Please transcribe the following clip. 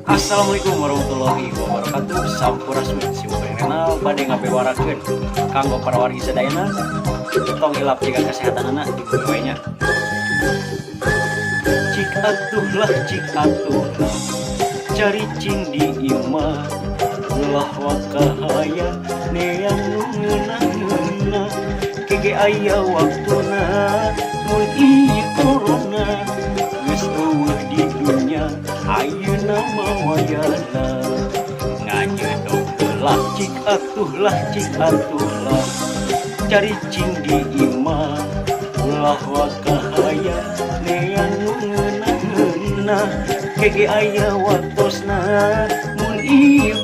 Assalamualaikum warahmatullahi wabarakatuh. Sampurasun simpengenal bade ngabewarakeun kanggo para wargi sadayana tong hilap jaga kesehatan anak di bawahnya. Cik atuh lah cari cing di imah ulah wakahaya neang ngeunah kege aya waktuna mun ieu corona geus eueuh di dunya ayeuna mah wayana ngajedog lah cik atuh lah cari cing di imah ulah wakahaya neang ngeunah kege aya waktosna mun ieu